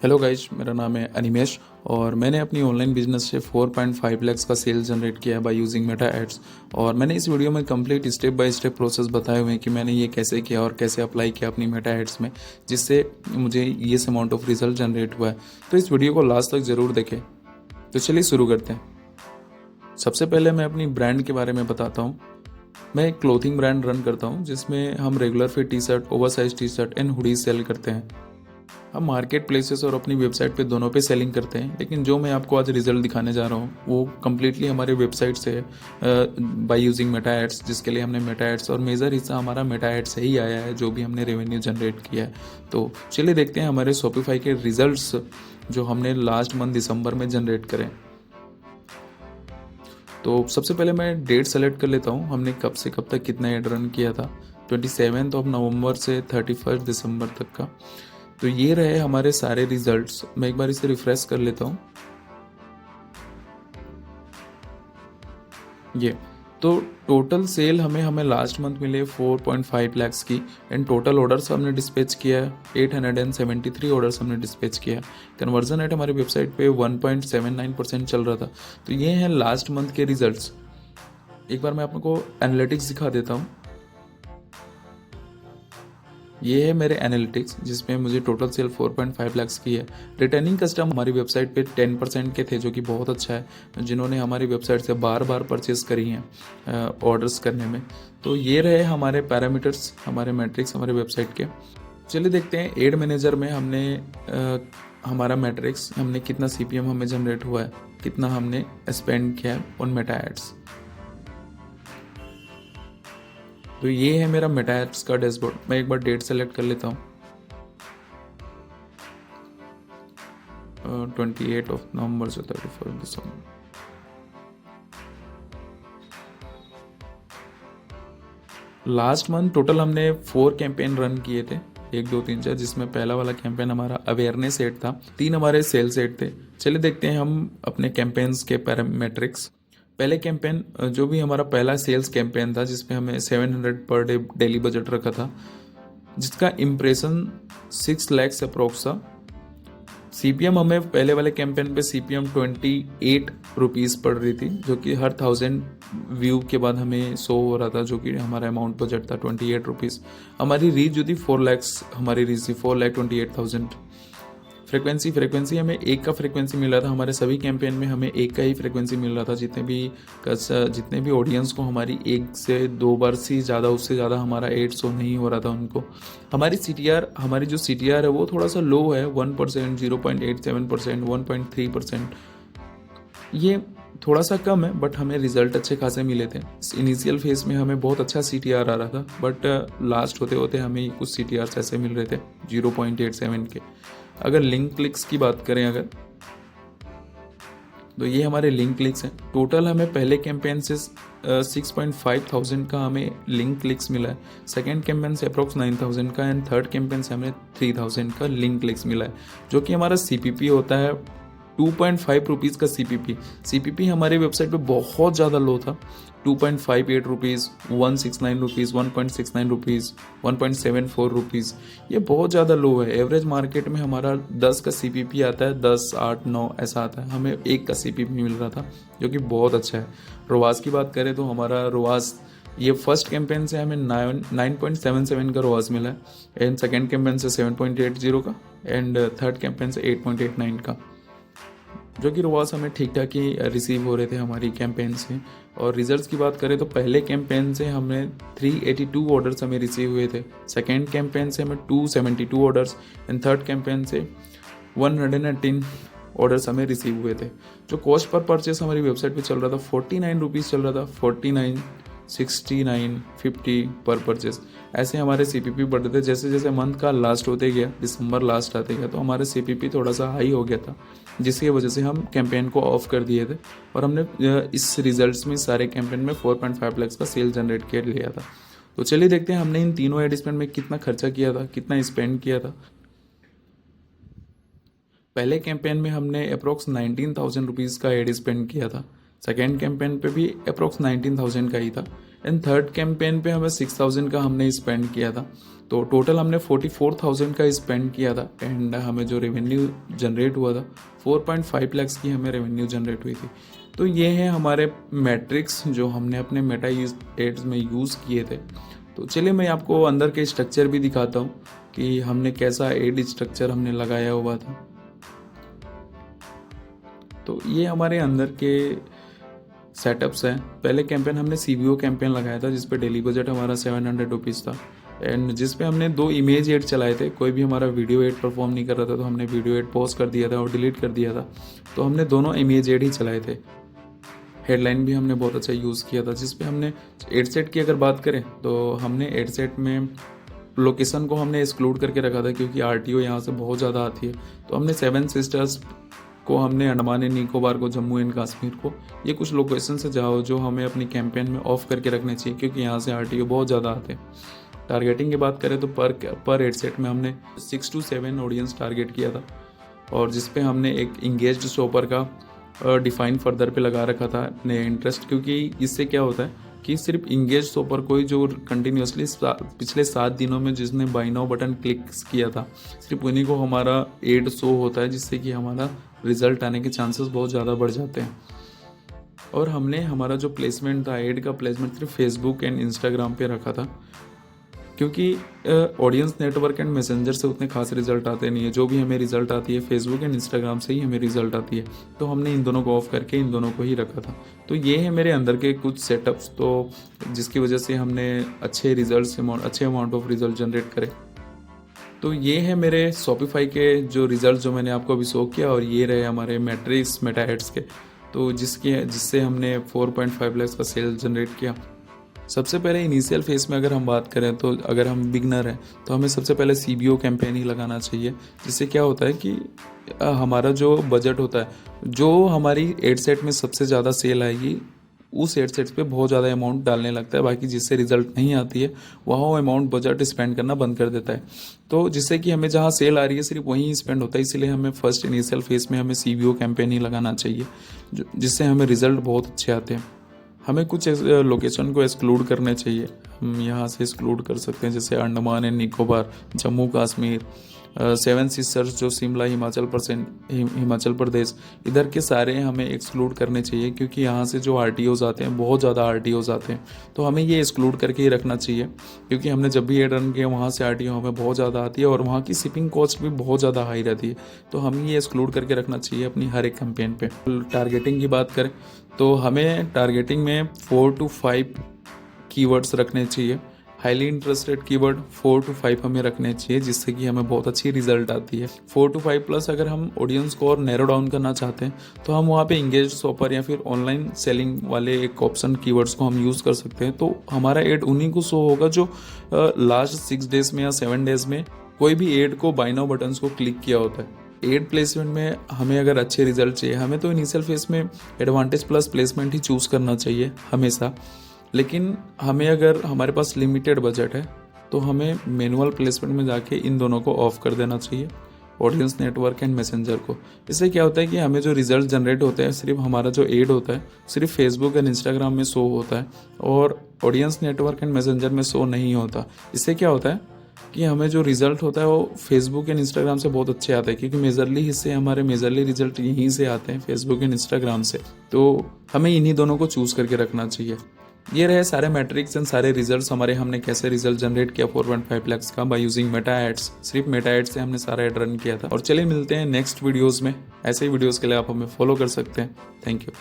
Hello guys, मेरा नाम है अनिमेश और मैंने अपनी ऑनलाइन बिजनेस से 4.5 लाख का सेल जनरेट किया है बाय यूजिंग मेटा एड्स। और मैंने इस वीडियो में complete step by step process बताए हुए हैं कि मैंने ये कैसे किया और कैसे अप्लाई किया अपनी मेटा एड्स में, जिससे मुझे ये अमाउंट ऑफ रिजल्ट जनरेट हुआ है। तो इस वीडियो को लास्ट तक ज़रूर देखें। तो चलिए शुरू करते हैं। सबसे पहले मैं अपनी ब्रांड के बारे में बताता हूँ। मैं एक क्लोथिंग ब्रांड रन करता हूँ जिसमें हम regular fit T shirt, over size T shirt and hoodies sell करते हैं। हम मार्केट प्लेसेस और अपनी वेबसाइट पे दोनों पे सेलिंग करते हैं, लेकिन जो मैं आपको आज रिजल्ट दिखाने जा रहा हूँ वो कम्प्लीटली हमारे वेबसाइट से बाय यूजिंग मेटा एड्स, जिसके लिए हमने मेटा एड्स और मेजर हिस्सा हमारा मेटा एड्स से ही आया है जो भी हमने रेवेन्यू जनरेट किया है। तो चलिए देखते हैं हमारे शॉपिफाई के रिजल्ट्स जो हमने लास्ट मंथ दिसंबर में जनरेट करें। तो सबसे पहले मैं डेट सेलेक्ट कर लेता हूँ, हमने कब से कब तक कितना एड रन किया था। 27 ऑफ नवंबर से 31 दिसंबर तक का। तो ये रहे हमारे सारे रिजल्ट्स। मैं एक बार इसे रिफ्रेश कर लेता हूँ। ये तो टोटल सेल हमें लास्ट मंथ मिले 4.5 लाख्स की एंड टोटल ऑर्डर्स हमने डिस्पैच किया है 873 ऑर्डर्स हमने डिस्पैच किया। कन्वर्जन रेट हमारी वेबसाइट पे 1.79% चल रहा था। तो ये हैं लास्ट मंथ के रिजल्ट्स। एक बार मैं आपको एनालिटिक्स दिखा देता हूँ। ये है मेरे एनालिटिक्स जिसमें मुझे टोटल सेल 4.5 लाख की है। रिटर्निंग कस्टमर हमारी वेबसाइट पे 10% के थे, जो कि बहुत अच्छा है, जिन्होंने हमारी वेबसाइट से बार बार परचेस करी हैं ऑर्डर्स करने में। तो ये रहे हमारे पैरामीटर्स, हमारे मैट्रिक्स हमारे वेबसाइट के। चलिए देखते हैं एड मैनेजर में हमने हमारा मैट्रिक्स, हमने कितना CPM हमें जनरेट हुआ है, कितना हमने स्पेंड किया है ऑन मेटा एड्स। तो ये है मेरा मेटा एड्स का डैशबोर्ड। मैं एक बार डेट सेलेक्ट कर लेता हूँ। 28 ऑफ नवंबर से 31 दिसंबर। लास्ट मंथ टोटल हमने 4 कैंपेन रन किए थे, 1 2 3 4, जिसमें पहला वाला कैंपेन हमारा अवेयरनेस सेट था, 3 हमारे सेल सेट थे। चलिए देखते हैं हम अपने कैंपेन्स के पैरामीट्रिक्स। पहले कैंपेन जो भी हमारा पहला सेल्स कैंपेन था, जिसमें हमें 700 पर डे डेली बजट रखा था, जिसका इम्प्रेशन 6 लैक्स अप्रोक्स था। CPM हमें पहले वाले कैंपेन पे CPM 28 रुपीज़ पड़ रही थी, जो कि हर 1000 व्यू के बाद हमें शो हो रहा था, जो कि हमारा अमाउंट बजट था 28 रुपीज़। हमारी रीच जो थी 4 लैक्स, हमारी रीच थी 4,28,000। फ्रिक्वेंसी हमें एक का फ्रिक्वेंसी मिल रहा था। हमारे सभी कैंपेन में हमें एक का ही फ्रिक्वेंसी मिल रहा था। जितने भी ऑडियंस को हमारी 1 से 2 बार से ज़्यादा, उससे ज़्यादा हमारा एड शो नहीं हो रहा था उनको। हमारी जो CTR है वो थोड़ा सा लो है, 1%, 0.87%, 1.3%। ये थोड़ा सा कम है, बट हमें रिजल्ट अच्छे खासे मिले थे। इनिशियल फेज में हमें बहुत अच्छा CTR आ रहा था, बट लास्ट होते होते हमें कुछ CTRs ऐसे मिल रहे थे 0.87 के। अगर लिंक क्लिक्स की बात करें तो ये हमारे लिंक क्लिक्स हैं। टोटल हमें पहले कैंपेन से 6,500 का हमें लिंक क्लिक्स मिला है, सेकेंड कैंपेन से अप्रोक्स 9,000 का, एंड थर्ड कैंपेन से हमें 3,000 का लिंक क्लिक्स मिला है, जो कि हमारा CPP होता है 2.5 रुपीज़ का। CPP हमारी वेबसाइट पे बहुत ज़्यादा लो था, 2.58 रुपीज़, 169 रुपीज़, 1.69 रुपीज़, 1.74 रुपीज़। ये बहुत ज़्यादा लो है। एवरेज मार्केट में हमारा 10 का CPP आता है, 10, 8, 9 ऐसा आता है। हमें 1 का CPP मिल रहा था, जो कि बहुत अच्छा है। रोवास की बात करें तो हमारा रोवास, ये फर्स्ट कैंपेन से हमें 9.77 का रोवास मिला है, एंड सेकेंड कैंपेन से 7.80 का, एंड थर्ड कैंपेन से 8.89 का, जो कि रोवास हमें ठीक ठाक ही रिसीव हो रहे थे हमारी कैंपेन से। और रिजल्ट्स की बात करें तो पहले कैंपेन से हमें 382 ऑर्डर्स हमें रिसीव हुए थे, सेकेंड कैंपेन से हमें 272 ऑर्डर्स, एंड थर्ड कैंपेन से 118 ऑर्डर्स हमें रिसीव हुए थे। जो कॉस्ट पर परचेस हमारी वेबसाइट पे चल रहा था 49 रुपीज़ चल रहा था, 49, 69, 50 पर परचेस। ऐसे हमारे CPP बढ़ रहे थे। जैसे जैसे मंथ का लास्ट होते गया, दिसंबर लास्ट आते गया, तो हमारे CPP थोड़ा सा हाई हो गया था, जिसकी वजह से हम कैंपेन को ऑफ कर दिए थे। और हमने इस रिजल्ट्स में सारे कैंपेन में 4.5 लाख का सेल जनरेट कर लिया था। तो चलिए देखते हैं हमने इन तीनों एड स्पेंड में कितना खर्चा किया था, कितना स्पेंड किया था। पहले कैंपेन में हमने अप्रोक्स 19,000 रुपीज़ का एड स्पेंड किया था, सेकेंड कैंपेन पे भी अप्रोक्स 19,000 का ही था एंड थर्ड कैंपेन पे हमें 6,000 का हमने स्पेंड किया था। तो टोटल हमने 44,000 का स्पेंड किया था एंड हमें जो रेवेन्यू जनरेट हुआ था 4.5 लाख की हमें रेवेन्यू जनरेट हुई थी। तो ये हैं हमारे मैट्रिक्स जो हमने अपने मेटा एड्स में यूज़ किए थे। तो चलिए मैं आपको अंदर के स्ट्रक्चर भी दिखाता हूँ कि हमने कैसा एड स्ट्रक्चर हमने लगाया हुआ था। तो ये हमारे अंदर के सेटअप्स हैं। पहले कैंपेन हमने CBO कैंपेन लगाया था जिस पे डेली बजट हमारा 700 रुपीज़ था एंड जिस पे हमने 2 इमेज एड चलाए थे। कोई भी हमारा वीडियो एड परफॉर्म नहीं कर रहा था तो हमने वीडियो एड पॉज कर दिया था और डिलीट कर दिया था। तो हमने दोनों इमेज एड ही चलाए थे। हेडलाइन भी हमने बहुत अच्छा यूज़ किया था जिस पे हमने एड सेट की अगर बात करें तो हमने एड सेट में लोकेशन को हमने एक्सक्लूड करके रखा था क्योंकि RTO यहाँ से बहुत ज़्यादा आती है। तो हमने 7 सिस्टर्स को, हमने अंडमान एंड निकोबार को, जम्मू एंड कश्मीर को, ये कुछ लोकेशन से जाओ जो हमें अपनी कैंपेन में ऑफ करके रखने चाहिए क्योंकि यहाँ से RTO बहुत ज़्यादा आते हैं। टारगेटिंग की बात करें तो पर एड सेट में हमने 6 to 7 ऑडियंस टारगेट किया था और जिस पे हमने एक इंगेज्ड शॉपर का डिफाइन फर्दर पे लगा रखा था अपने इंटरेस्ट, क्योंकि इससे क्या होता है कि सिर्फ इंगेज शॉपर को ही जो कंटिन्यूसली पिछले 7 दिनों में जिसने बाय नाउ बटन क्लिक किया था सिर्फ उन्हीं को हमारा एड शो होता है, जिससे कि हमारा रिजल्ट आने के चांसेस बहुत ज़्यादा बढ़ जाते हैं। और हमने हमारा जो प्लेसमेंट था, एड का प्लेसमेंट सिर्फ फेसबुक एंड इंस्टाग्राम पे रखा था क्योंकि ऑडियंस नेटवर्क एंड मैसेंजर से उतने खास रिजल्ट आते नहीं है। जो भी हमें रिजल्ट आती है फेसबुक एंड इंस्टाग्राम से ही हमें रिजल्ट आती है। तो हमने इन दोनों को ऑफ करके इन दोनों को ही रखा था। तो ये है मेरे अंदर के कुछ सेटअप्स, तो जिसकी वजह से हमने अच्छे अमाउंट ऑफ रिजल्ट जनरेट करे। तो ये है मेरे शॉपिफाई के जो रिजल्ट जो मैंने आपको अभी शो किया और ये रहे हमारे मैट्रिक्स मेटा एड्स के, तो जिससे हमने 4.5 लाख का सेल जनरेट किया। सबसे पहले इनिशियल फेस में अगर हम बात करें तो अगर हम बिगनर हैं तो हमें सबसे पहले CBO कैंपेन ही लगाना चाहिए, जिससे क्या होता है कि हमारा जो बजट होता है, जो हमारी एड सेट में सबसे ज़्यादा सेल आएगी उस एड सेट पे बहुत ज़्यादा अमाउंट डालने लगता है। बाकी जिससे रिजल्ट नहीं आती है वहाँ वो अमाउंट बजट स्पेंड करना बंद कर देता है। तो जिससे कि हमें जहाँ सेल आ रही है सिर्फ वहीं स्पेंड होता है। इसलिए हमें फर्स्ट इनिशियल फेस में हमें CBO कैंपेन ही लगाना चाहिए, जिससे हमें रिजल्ट बहुत अच्छे आते हैं। हमें कुछ लोकेशन को एक्सक्लूड करने चाहिए। हम यहाँ से एक्सक्लूड कर सकते हैं जैसे अंडमान एंड निकोबार, जम्मू कश्मीर, 7 सिस्टर्स जो शिमला हिमाचल प्रदेश, इधर के सारे हमें एक्सक्लूड करने चाहिए क्योंकि यहाँ से जो RTOs आते हैं बहुत ज़्यादा RTOs आते हैं। तो हमें ये एक्सक्लूड करके ही रखना चाहिए क्योंकि हमने जब भी एड रन किया वहाँ से RTO हमें बहुत ज़्यादा आती है और वहाँ की शिपिंग कॉस्ट भी बहुत ज़्यादा हाई रहती है। तो हमें ये एक्सक्लूड करके रखना चाहिए अपनी हर एक कैंपेन पे। टारगेटिंग की बात करें तो हमें टारगेटिंग में 4 to 5 कीवर्ड्स रखने चाहिए। हाईली इंटरेस्टेड कीवर्ड 4 to 5 हमें रखने चाहिए, जिससे कि हमें बहुत अच्छी रिजल्ट आती है। 4 to 5 प्लस अगर हम ऑडियंस को और नैरो डाउन करना चाहते हैं तो हम वहाँ पे इंगेज शॉपर या फिर ऑनलाइन सेलिंग वाले एक ऑप्शन कीवर्ड्स को हम यूज़ कर सकते हैं। तो हमारा एड उन्हीं को शो होगा जो लास्ट 6 डेज में या 7 डेज में कोई भी एड को बाय नाउ बटन्स को क्लिक किया होता है। एड प्लेसमेंट में हमें अगर अच्छे रिजल्ट चाहिए, हमें तो इनिशियल फेज में एडवांटेज प्लस प्लेसमेंट ही चूज़ करना चाहिए हमेशा। लेकिन हमें अगर हमारे पास लिमिटेड बजट है तो हमें मैनुअल प्लेसमेंट में जाके इन दोनों को ऑफ कर देना चाहिए, ऑडियंस नेटवर्क एंड मैसेंजर को। इससे क्या होता है कि हमें जो रिजल्ट जनरेट होते हैं सिर्फ हमारा जो एड होता है सिर्फ फेसबुक एंड इंस्टाग्राम में शो होता है और ऑडियंस नेटवर्क एंड मैसेंजर में शो नहीं होता। इससे क्या होता है कि हमें जो रिजल्ट होता है वो फेसबुक एंड इंस्टाग्राम से बहुत अच्छे आते हैं क्योंकि मेजरली रिजल्ट यहीं से आते हैं, फेसबुक एंड इंस्टाग्राम से। तो हमें इन्हीं दोनों को चूज़ करके रखना चाहिए। ये रहे सारे मैट्रिक्स एंड सारे रिजल्ट्स हमारे, हमने कैसे रिजल्ट जनरेट किया 4.5 लाख का बाय यूजिंग मेटा एड्स। सिर्फ मेटा एड्स से हमने सारा एड रन किया था। और चलिए मिलते हैं नेक्स्ट वीडियोज़ में। ऐसे ही वीडियोज़ के लिए आप हमें फॉलो कर सकते हैं। Thank you.